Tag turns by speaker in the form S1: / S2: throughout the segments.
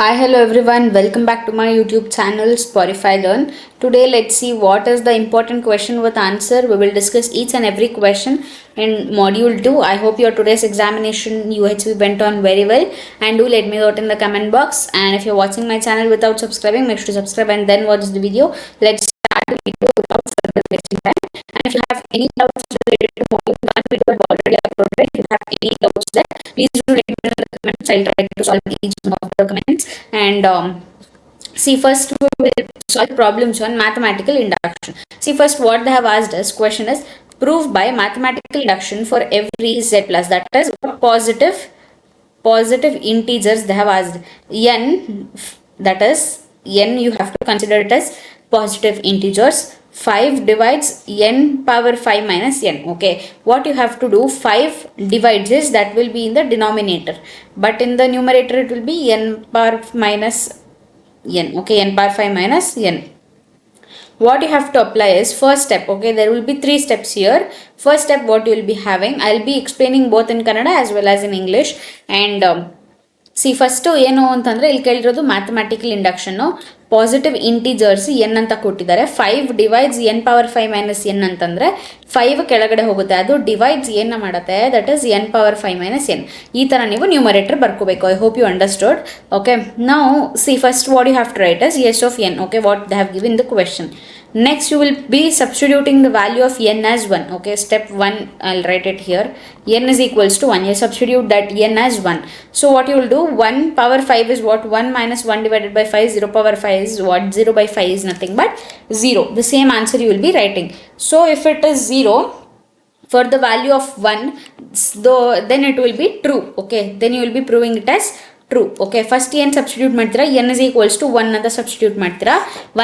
S1: Hi, hello everyone. Welcome back to my YouTube channel Sporifii Learn. Today, let's see what is the important question with answer. We will discuss each and every question in module 2. I hope your today's examination UHV went on very well, and do let me know in the comment box. And if you're watching my channel without subscribing, make sure to subscribe and then watch the video. Let's start the video without further wasting time. And if you have any doubts related to module 1, video I've already uploaded. If you have any doubts there, please do let me know in the comments. I'll try to solve each one of the comments. And see, first we will solve problems on mathematical induction. See, first what they have asked us question is prove by mathematical induction for every z plus, that is positive integers they have asked. N, that is n, you have to consider it as positive integers. 5 divides n power 5 minus n. Okay, what you have to do, 5 divides is that will be in the denominator, but in the numerator it will be n power minus n. Okay, n power 5 minus n. What you have to apply is first step. Okay, there will be 3 steps here. First step, what you will be having, I'll be explaining both in Kannada as well as in English. And see, first ಏನು ಅಂತಂದ್ರೆ ಇಲ್ಲಿ ಕೇಳಿರೋದು mathematical induction. Positive integers n ಅಂತ ಕೊಟ್ಟಿದ್ದಾರೆ. 5 divides n power 5 minus n ಅಂತಂದ್ರೆ 5 ಕೆಳಗಡೆ ಹೋಗುತ್ತೆ, ಅದು ಡಿವೈಡ್ಸ್ ಏನ ಮಾಡುತ್ತೆ, that is n power 5 minus n. ಈ ತರ ನೀವು ನ್ಯೂಮರೇಟರ್ ಬರ್ಕೋಬೇಕು. I hope you understood. Okay, now see first what you have to write is s of n. Okay, what they have given the question. Next, you will be substituting the value of n as 1. Okay, step 1, I'll write it here. N is equals to 1. You substitute that n as 1. So, what you will do, 1 power 5 is what? 1 minus 1 divided by 5. 0 power 5 is what? 0 by 5 is nothing but 0. The same answer you will be writing. So, if it is 0, for the value of 1, then it will be true. Okay, then you will be proving it as true. Okay, first n substitute ಮಾಡ್ತೀರಾ, n is equals to 1 ಅಂತ substitute ಮಾಡ್ತೀರಾ.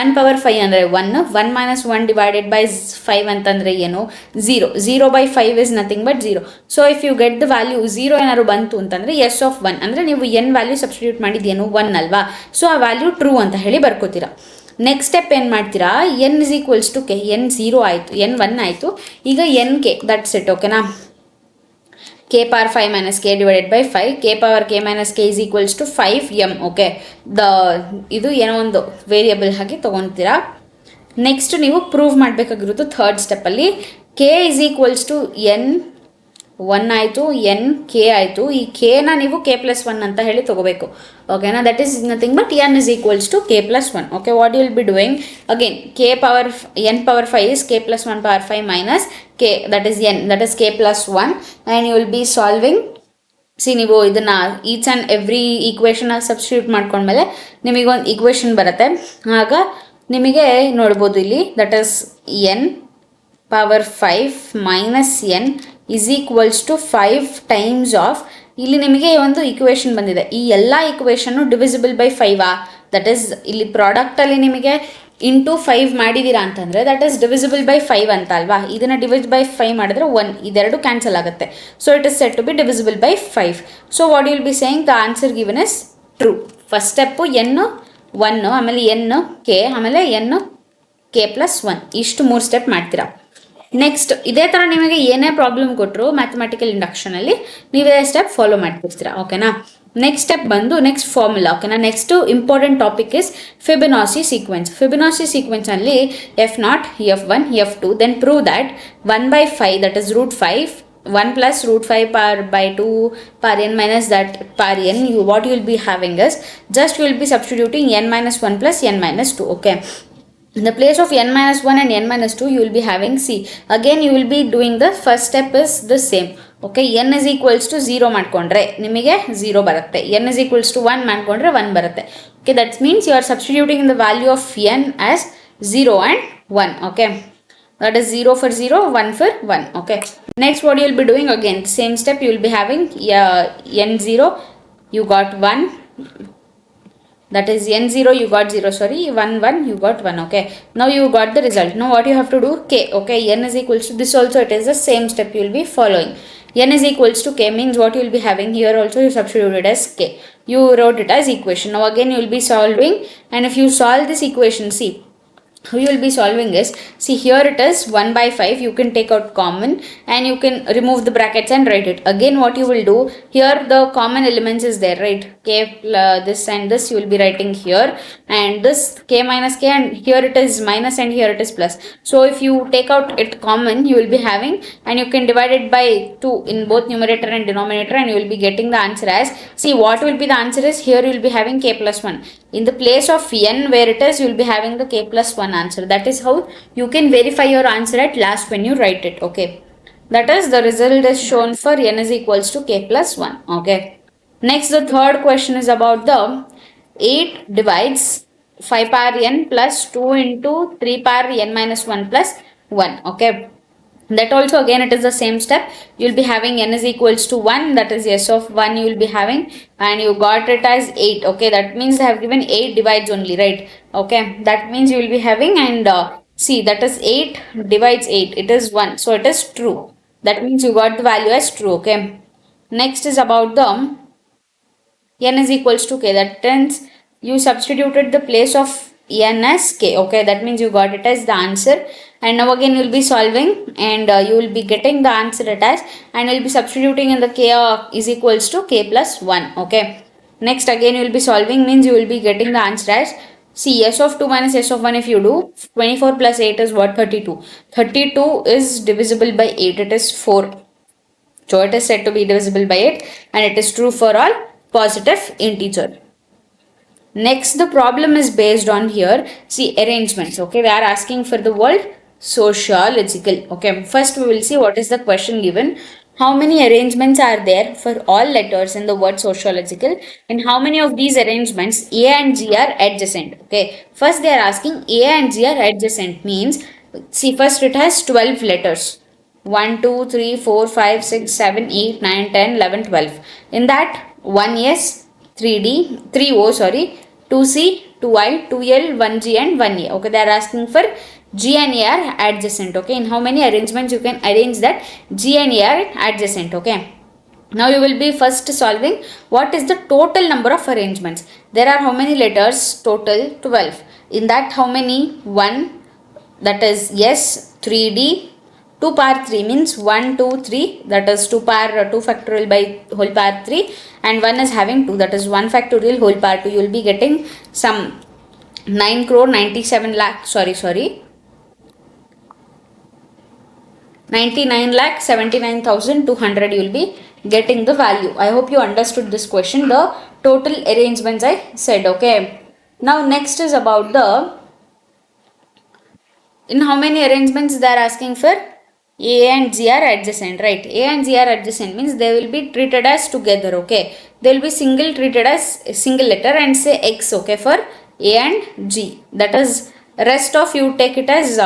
S1: 1 power 5 ಅಂದರೆ 1, 1 minus 1 divided by 5 ಅಂತಂದ್ರೆ ಏನು? 0. 0 by 5 is nothing but 0. So if you get the value 0 ಏನಾದ್ರು ಬಂತು ಅಂತಂದ್ರೆ s of 1 ಅಂದ್ರೆ ನೀವು n ವ್ಯಾಲ್ಯೂ ಸಬ್ಸ್ಟಿಟ್ಯೂಟ್ ಮಾಡಿದ್ದೇನು 1 ಅಲ್ವಾ, ಸೊ ಆ ವ್ಯಾಲ್ಯೂ ಟ್ರೂ ಅಂತ ಹೇಳಿ ಬರ್ಕೋತೀರಾ. ನೆಕ್ಸ್ಟ್ ಸ್ಟೆಪ್ ಏನು ಮಾಡ್ತೀರಾ, n is equals to k, n 0 ಆಯಿತು, n 1 ಆಯಿತು, ಈಗ n k, ದಟ್ಸ್ ಇಟ್. ಓಕೆನಾ, k power 5 minus k divided by 5, k power k minus k is equals to 5m. Okay, ಇದು ಏನೋ ಒಂದು ವೇರಿಯಬಲ್ ಹಾಗೆ ತೊಗೊತೀರಾ. ನೆಕ್ಸ್ಟ್ ನೀವು ಪ್ರೂವ್ ಮಾಡಬೇಕಾಗಿರೋದು ಥರ್ಡ್ ಸ್ಟೆಪ್ಪಲ್ಲಿ k is equals to n 1 ಆಯಿತು, n k ಆಯಿತು, ಈ kನ ನೀವು k plus 1 ಅಂತ ಹೇಳಿ ತೊಗೋಬೇಕು. ಓಕೆನಾ, that is nothing but n is equals to k plus 1. Okay, what you will be doing again, k power n power 5 is k plus 1 power 5 minus k, that is n, that is k plus 1, and you will be solving. See, ನೀವು ಇದನ್ನ each and every equation substitute ಮಾಡ್ಕೊಂಡ್ಮೇಲೆ ನಿಮಗೊಂದು equation ಬರುತ್ತೆ. ಆಗ ನಿಮಗೆ ನೋಡ್ಬೋದು ಇಲ್ಲಿ, that is n power 5 minus n is equals to 5 times of, ಇಲ್ಲಿ ನಿಮಗೆ ಒಂದು ಈಕ್ವೇಷನ್ ಬಂದಿದೆ. ಈ ಎಲ್ಲ ಈಕ್ವೇಷನ್ನು ಡಿವಿಸಿಬಲ್ ಬೈ 5 ದಟ್ ಈಸ್ ಇಲ್ಲಿ ಪ್ರಾಡಕ್ಟಲ್ಲಿ ನಿಮಗೆ ಇಂಟು 5 ಮಾಡಿದ್ದೀರಾ ಅಂತಂದರೆ ದಟ್ ಈಸ್ ಡಿವಿಸಿಬಲ್ ಬೈ 5 ಅಂತ ಅಲ್ವಾ. ಇದನ್ನು ಡಿವೈಡ್ ಬೈ 5 ಮಾಡಿದ್ರೆ 1, ಇದೆರಡು ಕ್ಯಾನ್ಸಲ್ ಆಗುತ್ತೆ. So it is set to be divisible by 5. So what will be saying, the answer given is true. First step n 1, ಆಮೇಲೆ n k, ಆಮೇಲೆ n k ಪ್ಲಸ್ 1, ಇಷ್ಟು 3 step ಮಾಡ್ತೀರಾ. ನೆಕ್ಸ್ಟ್ ಇದೇ ಥರ ನಿಮಗೆ ಏನೇ ಪ್ರಾಬ್ಲಮ್ ಕೊಟ್ಟರು ಮ್ಯಾಥಮೆಟಿಕಲ್ ಇಂಡಕ್ಷನಲ್ಲಿ ನೀವೇ ಸ್ಟೆಪ್ ಫಾಲೋ ಮಾಡ್ತಿರ್ತೀರಾ. ಓಕೆನಾ, ನೆಕ್ಸ್ಟ್ ಸ್ಟೆಪ್ ಬಂದು ನೆಕ್ಸ್ಟ್ ಫಾರ್ಮುಲಾ. ಓಕೆನಾ, next important topic is Fibonacci sequence. Fibonacci ಸೀಕ್ವೆನ್ಸಲ್ಲಿ f0, f1, f2, then prove that 1/5 that is root 5, 1 plus root 5 power by 2 power n minus that power n, what you will be having is just you will be substituting n minus 1 plus n minus 2. Okay, in the place of n minus 1 and n minus 2 you will be having, see again you will be doing the first step is the same. Okay, n is equals to 0 ಮಾಡ್ಕೊಂಡ್ರೆ ನಿಮಗೆ 0 ಬರುತ್ತೆ, n is equals to 1 ಮಾಡ್ಕೊಂಡ್ರೆ 1 ಬರುತ್ತೆ. Okay, that means you are substituting in the value of n as 0 and 1. Okay, that is 0 for 0, 1 for 1. Okay, next what you will be doing, again same step, you will be having n0, you got 1, that is n0 you got 0, sorry 1 1 you got 1. Okay, now you got the result. Now what you have to do, k. Okay, n is equals to this, also it is the same step you will be following. N is equals to k means what you will be having here also you substitute it as k, you wrote it as equation. Now again you will be solving, and if you solve this equation, see how you will be solving is, see here it is 1 by 5, you can take out common and you can remove the brackets and write it. Again what you will do, here the common elements is there, right? K this and this you will be writing here, and this k minus k, and here it is minus and here it is plus. So if you take out it common, you will be having, and you can divide it by 2 in both numerator and denominator, and you will be getting the answer as, see what will be the answer is, here you will be having k plus 1 in the place of n where it is, you will be having the k plus 1 answer. That is how you can verify your answer at last when you write it. Okay, that is the result is shown for n is equals to k plus 1. Okay, next the third question is about the 8 divides 5 power n plus 2 into 3 power n minus 1 plus 1. Okay, that also again it is the same step. You will be having n is equals to 1, that is s of 1 you will be having, and you got it as 8. Okay, that means they have given 8 divides only, right? Okay, that means you will be having, and see that is 8 divides 8, it is 1, so it is true. That means you got the value as true. Okay, next is about the n is equals to k, that means you substituted the place of n as k. Okay, that means you got it as the answer, and now again you will be solving, and you will be getting the answer it as, and you will be substituting in the k is equals to k plus 1. Okay, next again you will be solving, means you will be getting the answer as, see s of 2 minus s of 1, if you do 24 plus 8 is what, 32. 32 is divisible by 8, it is 4. So it is said to be divisible by 8, and it is true for all positive integer. Next, the problem is based on here, see arrangements. Okay, we are asking for the word sociological. Okay, first we will see what is the question given. How many arrangements are there for all letters in the word sociological, and how many of these arrangements A and G are adjacent? Okay, first they are asking A and G are adjacent, means, see first it has 12 letters. 1, 2, 3, 4, 5, 6, 7, 8, 9, 10, 11, 12. In that 1S, 3D, 3O, sorry, 2C, 2I, 2L, 1G and 1A. Okay, they are asking for G and A are adjacent. Okay, in how many arrangements you can arrange that G and A are adjacent. Okay. Now you will be first solving what is the total number of arrangements. There are how many letters? Total 12. In that how many? 1, that is yes, 3D, 2 power 3 means 1, 2, 3, that is 2 power 2 factorial by whole power 3, and 1 is having 2, that is 1 factorial whole power 2. You will be getting some 9 crore 97 lakh, sorry, 99 lakh 79,200 you will be getting the value. I hope you understood this question, the total arrangements I said. Okay, now next is about the, in how many arrangements they are asking for A and G are adjacent, right? A and G are adjacent means they will be treated as together. Okay, they will be single treated as a single letter and say X. Okay, for A and G, that is rest of you take it as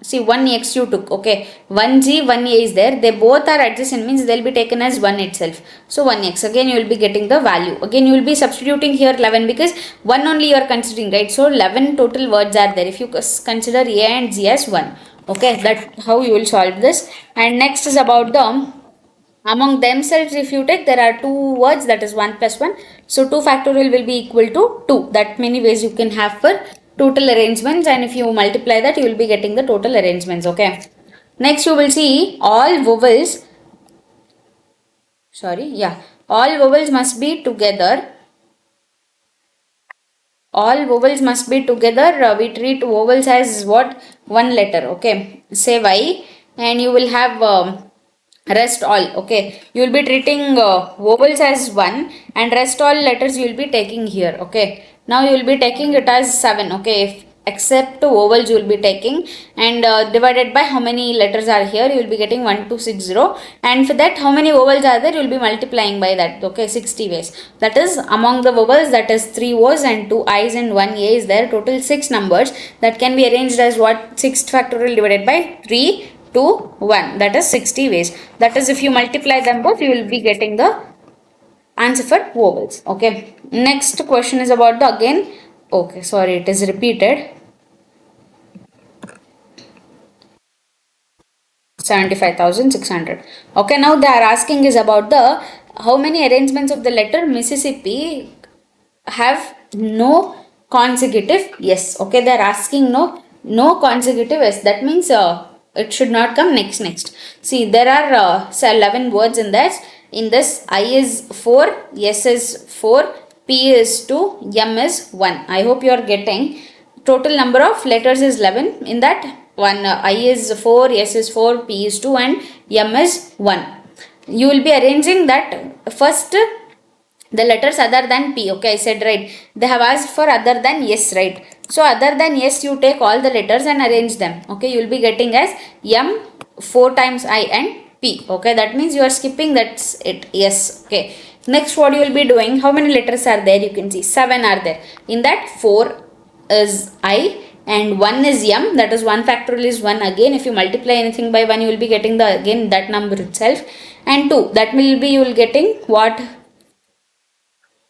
S1: see 1x you took. Okay, 1G 1A is there, they both are adjacent means they will be taken as 1 itself, so 1x. Again you will be getting the value, again you will be substituting here 11 because 1 only you are considering, right? So 11 total words are there if you consider A and G as 1. Okay, that's how you will solve this. And next is about the among themselves, if you take, there are two words, that is 1 plus 1. So 2 factorial will be equal to 2. That many ways you can have for total arrangements, and if you multiply that, you will be getting the total arrangements. Okay. Next you will see all vowels, all vowels must be together. All vowels must be together. We treat vowels as what? One letter. Okay. Say Y, and you will have rest all. Okay, you will be treating vowels as one, and rest all letters you will be taking here. Okay, now you will be taking it as 7. Okay, if except vowels you will be taking, and divided by how many letters are here, you will be getting 1260, and for that how many vowels are there, you will be multiplying by that. Okay, 60 ways. That is among the vowels, that is 3 O's and 2 I's and 1 A is there. Total 6 numbers that can be arranged as what? 6 factorial divided by 3 2 1, that is 60 ways. That is if you multiply them both, you will be getting the answer for vowels. Okay, next question is about the again, okay, sorry, it is repeated, 75,600. Okay, now they are asking is about the how many arrangements of the letter Mississippi have no consecutive yes. Okay, they are asking no no consecutive s. That means it should not come next. See, there are 11 words in this. In this, I is 4, s is 4, p is 2, m is 1. I hope you are getting. Total number of letters is 11. In that one, I is 4, s is 4, p is 2, and m is 1. You will be arranging that first the letters other than p. Okay, I said right. They have asked for other than yes, right? So other than yes, you take all the letters and arrange them. Okay, you will be getting as m 4 times I and p. Okay, that means you are skipping, that's it. Yes. Okay. Next, what you will be doing? How many letters are there? You can see 7 are there. In that 4 is I and 1 is m, that is 1 factorial is 1. Again, if you multiply anything by 1, you will be getting the again that number itself. And 2, that will be, you will getting what?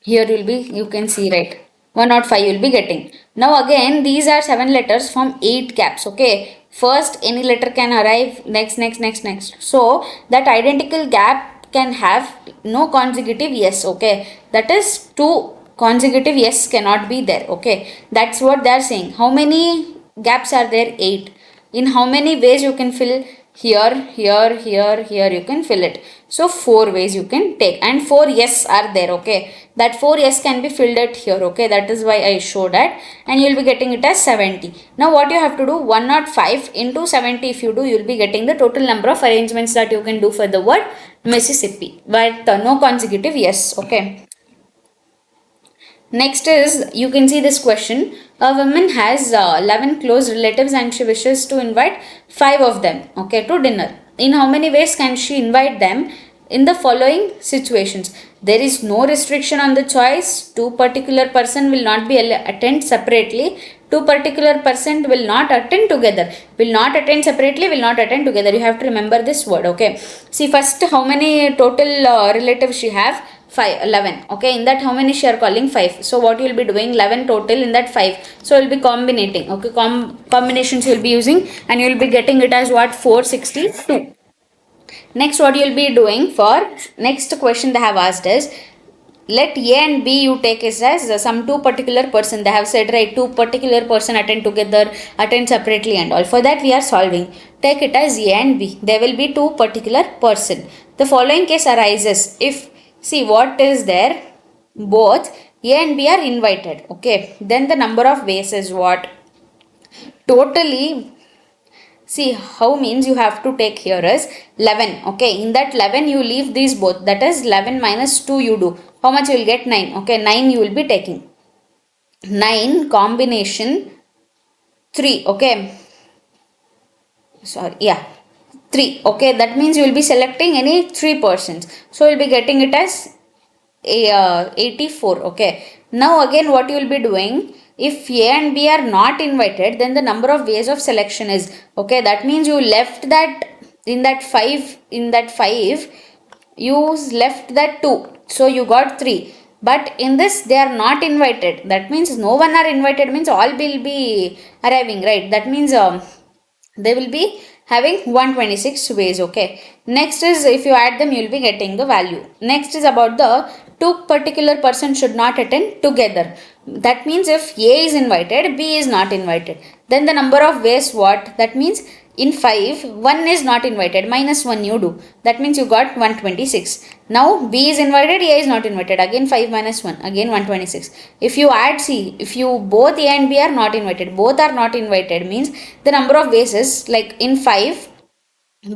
S1: Here will be, you can see, right, 105 you will be getting. Now again, these are 7 letters from 8 gaps. Okay, first any letter can arrive, next. So that identical gap can have no consecutive yes. Okay, that is 2 consecutive yes cannot be there. Okay, that's what they are saying. How many gaps are there? 8. In how many ways you can fill? Here you can fill it. So 4 ways you can take, and 4 yes are there. Okay, that 4 yes can be filled at here. Okay, that is why I showed that, and you will be getting it as 70. Now what you have to do, 105 into 70, if you do, you will be getting the total number of arrangements that you can do for the word Mississippi, but no consecutive yes. Okay. Next is, you can see this question. A woman has 11 close relatives and she wishes to invite 5 of them, okay, to dinner. In how many ways can she invite them? In the following situations. There is no restriction on the choice. 2 particular person will not be attend separately. 2 particular person will not attend together. Will not attend separately, will not attend together. You have to remember this word, okay. See, first, how many total relatives she have? 5, 11. Okay, in that how many she are calling? 5. So what you will be doing? 11 total, in that 5. So you will be combining. Okay, combinations you will be using, and you will be getting it as what? 462. Next, what you will be doing for next question they have asked is, let A and B you take is as some 2 particular person. They have said, right, 2 particular person attend together, attend separately, and all. For that we are solving. Take it as A and B. There will be 2 particular person. The following case arises if, see what is there, both A and B are invited. Okay, then the number of ways is what? Totally. See, how means you have to take here is 11. Okay, in that 11 you leave these both. That is 11 minus 2 you do. How much you will get? 9. Okay, 9 you will be taking. 9 combination 3. Okay. Sorry, yeah. 3. Okay, that means you will be selecting any 3 persons. So you will be getting it as 84. Okay, now again what you will be doing, if A and B are not invited, then the number of ways of selection is, okay, that means you left that in that 5 you left that 2, so you got 3. But in this they are not invited, that means no one are invited, means all will be arriving, right? That means they will be having 126 ways. Okay, next is, if you add them you will be getting the value. Next is about the 2 particular person should not attend together. That means if A is invited, B is not invited, then the number of ways what? That means in 5, 1 is not invited, minus 1 you do, that means you got 126. Now B is invited, A is not invited, again 5 minus 1, again 126. If you add, see, if you both A and B are not invited, both are not invited, means the number of ways is, like in 5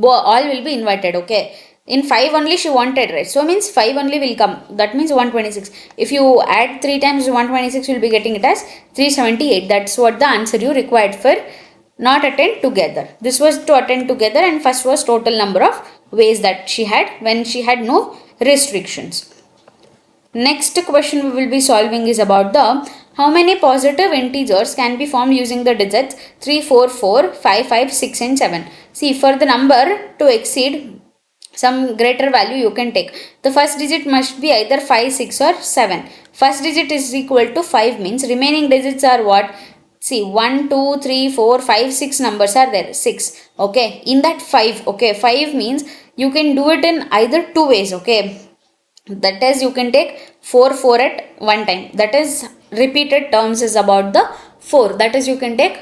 S1: all will be invited. Okay, in 5 only she wanted, right? So means 5 only will come, that means 126. If you add 3 times 126, you will be getting it as 378. That's what the answer you required for not attend together. This was to attend together, and first was total number of ways that she had when she had no restrictions. Next question we will be solving is about the how many positive integers can be formed using the digits 3, 4, 4, 5, 5, 6 and 7. See, for the number to exceed some greater value you can take. The first digit must be either 5, 6 or 7. First digit is equal to 5 means remaining digits are what? See, 1, 2, 3, 4, 5, 6 numbers are there. 6. Okay, in that 5. Okay, 5 means you can do it in either 2 ways. Okay, that is, you can take 4 4 at one time, that is repeated terms is about the 4, that is you can take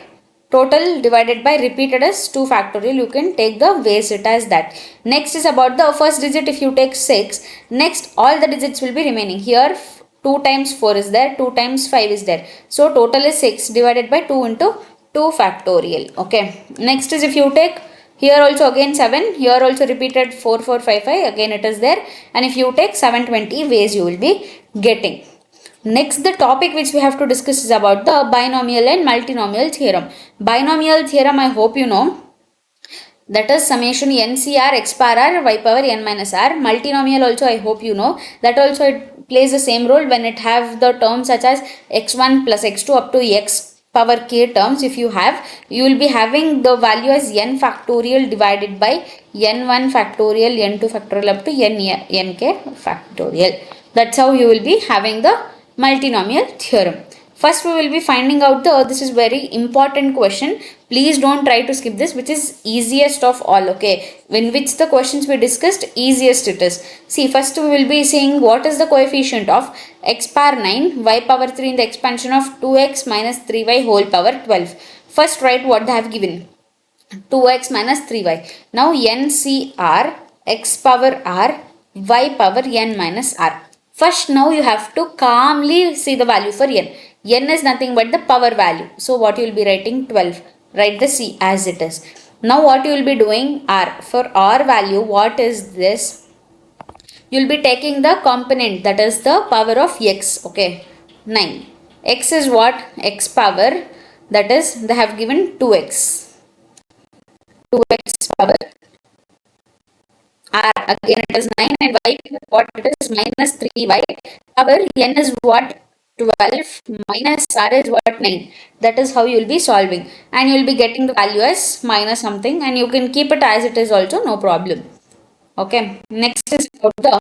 S1: total divided by repeated as 2 factorial. You can take the base it as that. Next is about the first digit. If you take 6, next all the digits will be remaining. Here 2 times 4 is there, 2 times 5 is there. So total is 6 divided by 2 into 2 factorial. Okay. Next is if you take here also again 7, here also repeated 4, 4, 5, 5, again it is there, and if you take 720 ways you will be getting. Next, the topic which we have to discuss is about the binomial and multinomial theorem. Binomial theorem, I hope you know, that is summation ncr x power r y power n minus r. Multinomial also I hope you know, that also it plays the same role when it have the terms such as x1 plus x2 up to x power k terms. If you have, you will be having the value as n factorial divided by n1 factorial, n2 factorial up to nk factorial. That's how you will be having the multinomial theorem. First we will be finding out this is very important question. Please don't try to skip this, which is easiest of all. Okay, in which the questions we discussed, easiest it is. See, first we will be seeing what is the coefficient of x power 9 y power 3 in the expansion of 2x minus 3y whole power 12. First write what they have given, 2x minus 3y. Now ncr x power r y power n minus r. First, now you have to calmly see the value for n. N is nothing but the power value. So what you will be writing, 12. Write the c as it is. Now what you will be doing, r. For r value, what is this? You will be taking the component, that is the power of x. Okay, 9. X is what? X power, that is they have given 2x. 2x power. R again it is 9, and y what it is, minus 3y power n is what, 12 minus r is what, 9. That is how you will be solving, and you will be getting the value as minus something, and you can keep it as it is also, no problem. Okay, next is about the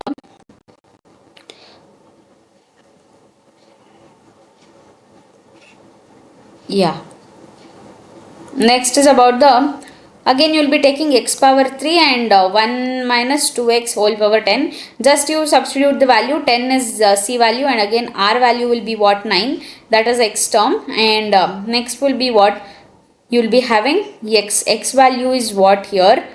S1: next is about the, again you will be taking x power 3 and 1 minus 2x whole power 10. Just you substitute the value, 10 is c value, and again r value will be what, 9, that is x term, and next will be what, you will be having x value is what here,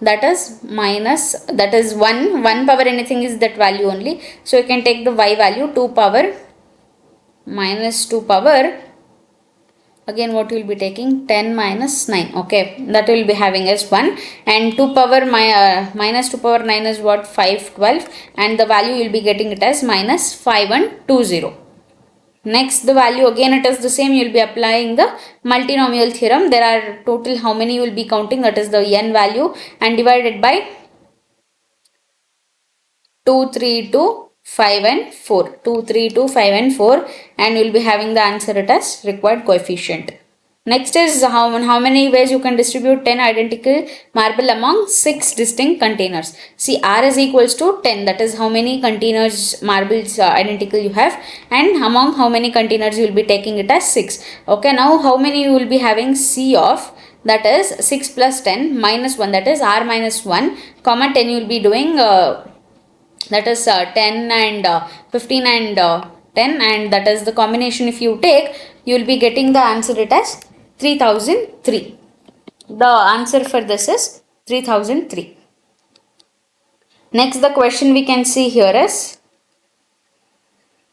S1: that is minus, that is 1 power anything is that value only. So you can take the y value, 2 power minus 2 power, again what you will be taking, 10 minus 9. Okay, that will be having as 1, and 2 power minus 2 power 9 is what, 512, and the value you will be getting it as minus 5120. Next, the value again it is the same, you will be applying the multinomial theorem. There are total how many you will be counting, that is the n value, and divided by 2, 3, 2, 5 and 4. 2, 3, 2, 5 and 4, and you will be having the answer it as required coefficient. Next is how many ways you can distribute 10 identical marble among 6 distinct containers. See, R is equals to 10, that is how many containers marbles identical you have, and among how many containers you will be taking it as 6. Okay, now how many you will be having C of, that is 6 plus 10 minus 1, that is R minus 1, comma 10 you will be doing that is 10 and 15 and 10, and that is the combination if you take, you will be getting the answer it as 3003. The answer for this is 3003. Next, the question we can see here is,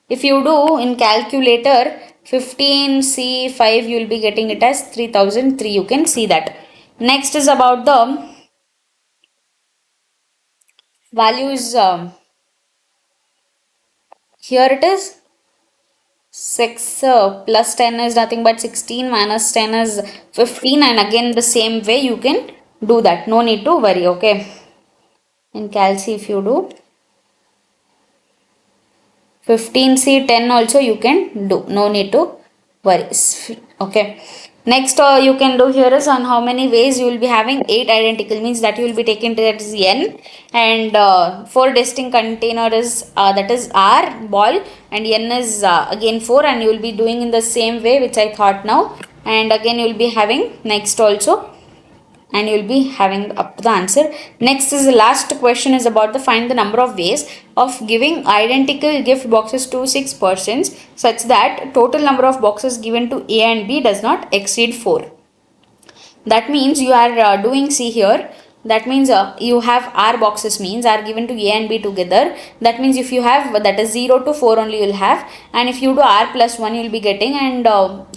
S1: if you do in calculator 15C5, you will be getting it as 3003. You can see that. Next is about the values. Here it is 6 plus 10 is nothing but 16, minus 10 is 15, and again the same way you can do that, no need to worry. Okay, in calc if you do 15C 10 also you can do, no need to worry. Okay, next you can do here is on how many ways you will be having 8 identical, means that you will be taking that is n, and 4 distinct container is that is r ball, and n is again 4, and you will be doing in the same way which I thought now, and again you will be having next also, and you will be having up to the answer. Next is the last question is about the find the number of ways of giving identical gift boxes to 6 persons such that total number of boxes given to A and B does not exceed 4. That means you are doing, see here, that means you have R boxes means are given to A and B together. That means if you have that is 0 to 4 only you will have, and if you do R plus 1 you will be getting, and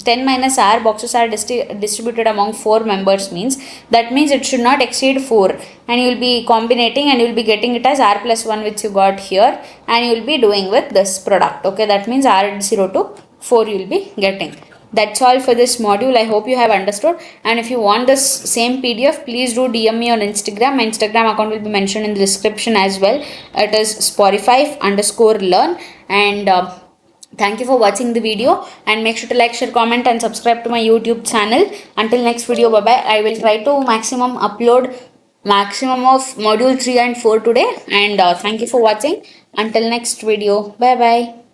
S1: 10 minus R boxes are distributed among 4 members means, that means it should not exceed 4, and you will be combining and you will be getting it as R plus 1 which you got here, and you will be doing with this product. Okay, that means R 0 to 4 you will be getting. That's all for this module. I hope you have understood, and if you want this same PDF, please do DM me on Instagram. My Instagram account will be mentioned in the description as well. It is Sporifii_learn, and thank you for watching the video, and make sure to like, share, comment and subscribe to my YouTube channel. Until next video, bye bye. I will try to upload maximum of module 3 and 4 today, and thank you for watching. Until next video, bye bye.